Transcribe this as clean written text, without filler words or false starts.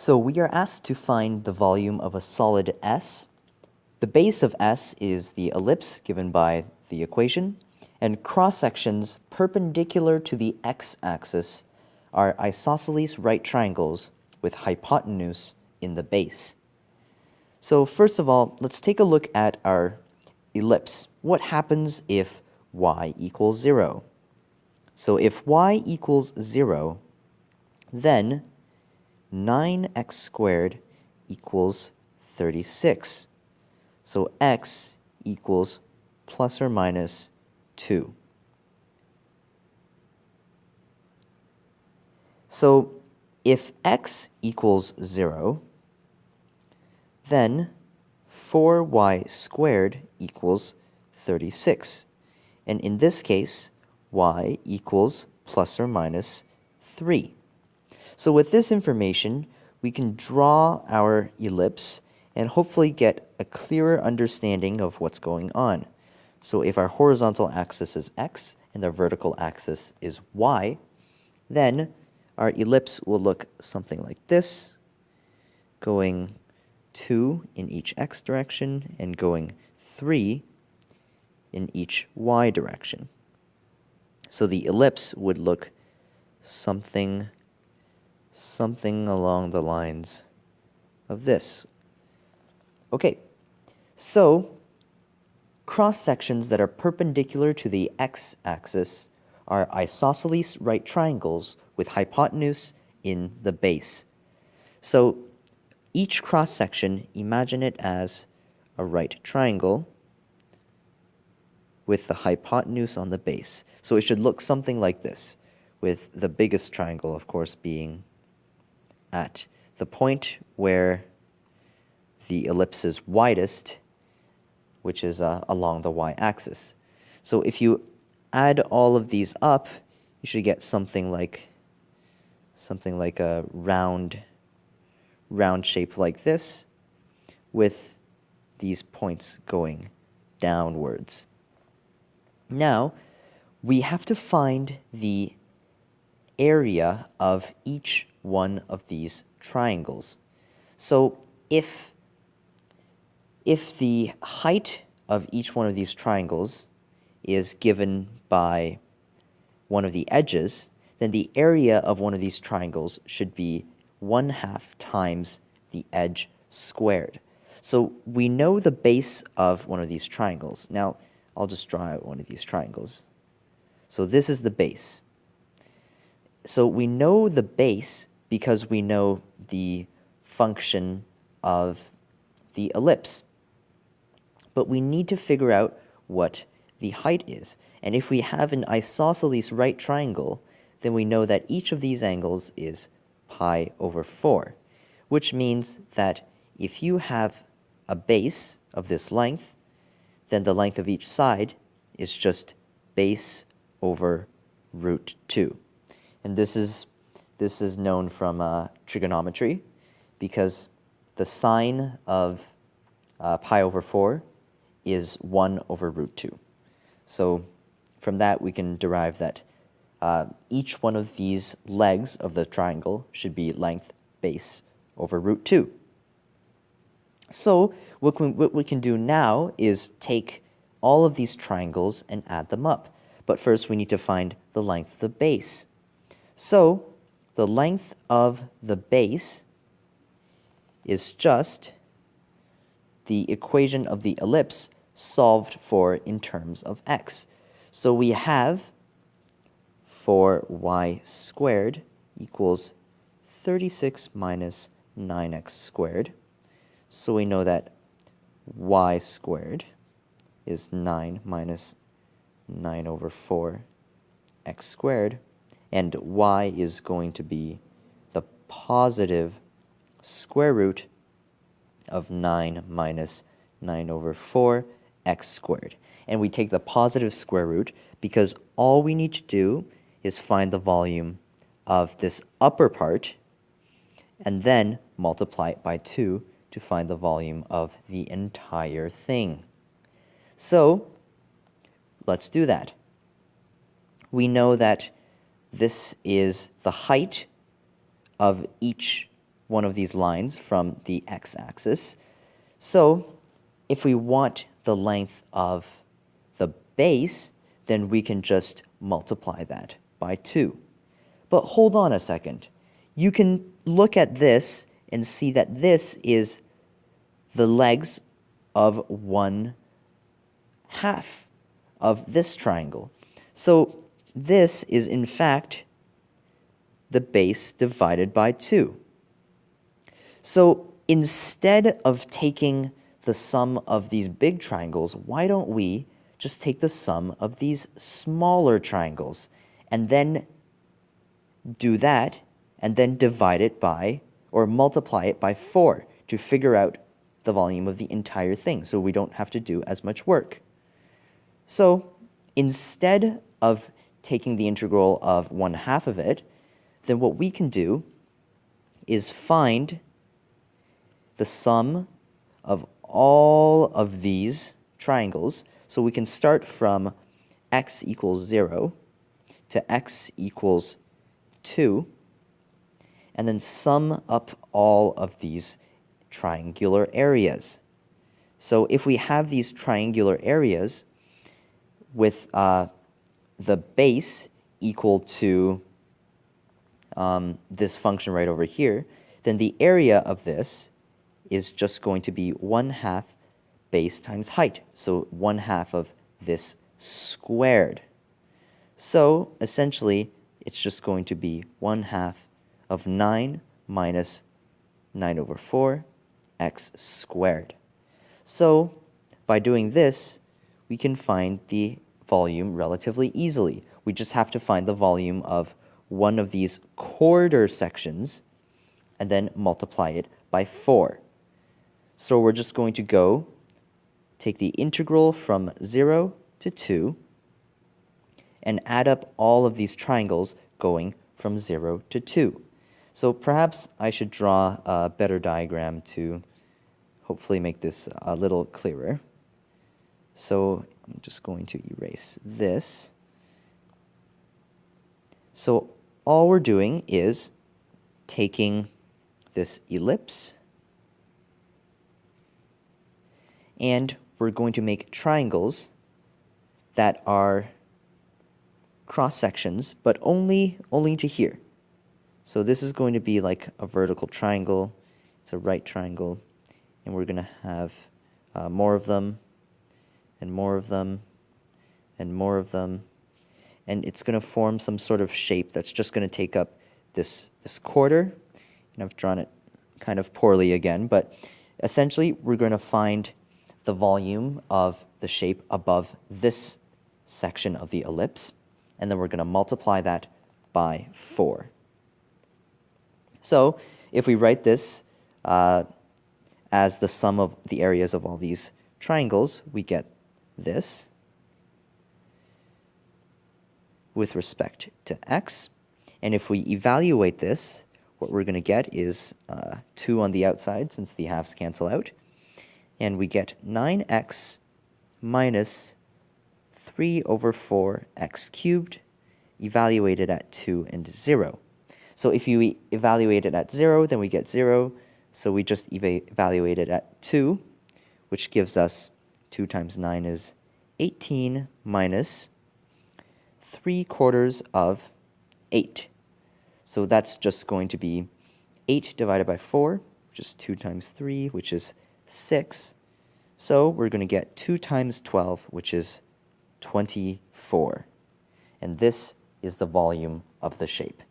So we are asked to find the volume of a solid S. The base of S is the ellipse given by the equation, and cross-sections perpendicular to the x-axis are isosceles right triangles with hypotenuse in the base. So first of all, let's take a look at our ellipse. What happens if y equals 0? So if y equals 0, then 9x squared equals 36. So x equals plus or minus 2. So if x equals 0, then 4y squared equals 36. And in this case, y equals plus or minus 3. So with this information, we can draw our ellipse and hopefully get a clearer understanding of what's going on. So if our horizontal axis is x and our vertical axis is y, then our ellipse will look something like this, going 2 in each x direction and going 3 in each y direction. So the ellipse would look something along the lines of this. Okay, so cross-sections that are perpendicular to the x-axis are isosceles right triangles with hypotenuse in the base. So each cross-section, imagine it as a right triangle with the hypotenuse on the base. So it should look something like this, with the biggest triangle, of course, being at the point where the ellipse is widest, which is along the y-axis. So if you add all of these up, you should get something like a round shape like this, with these points going downwards. Now, we have to find the area of each one of these triangles. So if the height of each one of these triangles is given by one of the edges, then the area of one of these triangles should be 1/2 times the edge squared. So we know the base of one of these triangles. Now, I'll just draw out one of these triangles. So this is the base. So we know the base because we know the function of the ellipse. But we need to figure out what the height is. And if we have an isosceles right triangle, then we know that each of these angles is pi over 4, which means that if you have a base of this length, then the length of each side is just base over root 2. And this is known from trigonometry, because the sine of pi over 4 is 1 over root 2. So from that we can derive that each one of these legs of the triangle should be length base over root 2. So what we can do now is take all of these triangles and add them up. But first we need to find the length of the base. So the length of the base is just the equation of the ellipse solved for in terms of x. So we have 4y squared equals 36 minus 9x squared. So we know that y squared is 9 minus 9 over 4 x squared, and y is going to be the positive square root of 9 minus 9 over 4 x squared. And we take the positive square root because all we need to do is find the volume of this upper part and then multiply it by 2 to find the volume of the entire thing. So let's do that. We know that this is the height of each one of these lines from the x-axis. So if we want the length of the base, then we can just multiply that by 2. But hold on a second. You can look at this and see that this is the legs of 1/2 of this triangle. So this is in fact the base divided by 2. So instead of taking the sum of these big triangles, why don't we just take the sum of these smaller triangles and then do that and then divide it by, or multiply it by 4 to figure out the volume of the entire thing, so we don't have to do as much work. So instead of taking the integral of 1/2 of it, then what we can do is find the sum of all of these triangles. So we can start from x equals 0 to x equals 2, and then sum up all of these triangular areas. So if we have these triangular areas with the base equal to this function right over here, then the area of this is just going to be 1/2 base times height. So 1/2 of this squared. So essentially, it's just going to be 1/2 of 9 minus 9 over 4 x squared. So by doing this, we can find the volume relatively easily. We just have to find the volume of one of these quarter sections and then multiply it by 4. So we're just going to go take the integral from 0 to 2 and add up all of these triangles going from 0 to 2. So perhaps I should draw a better diagram to hopefully make this a little clearer. So I'm just going to erase this. So all we're doing is taking this ellipse, and we're going to make triangles that are cross sections, but only to here. So this is going to be like a vertical triangle. It's a right triangle, and we're going to have more of them, and more of them, and more of them, and it's going to form some sort of shape that's just going to take up this quarter. And I've drawn it kind of poorly again, but essentially we're going to find the volume of the shape above this section of the ellipse, and then we're going to multiply that by 4. So if we write this as the sum of the areas of all these triangles, we get this with respect to x. And if we evaluate this, what we're going to get is 2 on the outside, since the halves cancel out. And we get 9x minus 3 over 4x cubed, evaluated at 2 and 0. So if you evaluate it at 0, then we get 0. So we just evaluate it at 2, which gives us 2 times 9 is 18 minus 3/4 of 8. So that's just going to be 8 divided by 4, which is 2 times 3, which is 6. So we're going to get 2 times 12, which is 24. And this is the volume of the shape.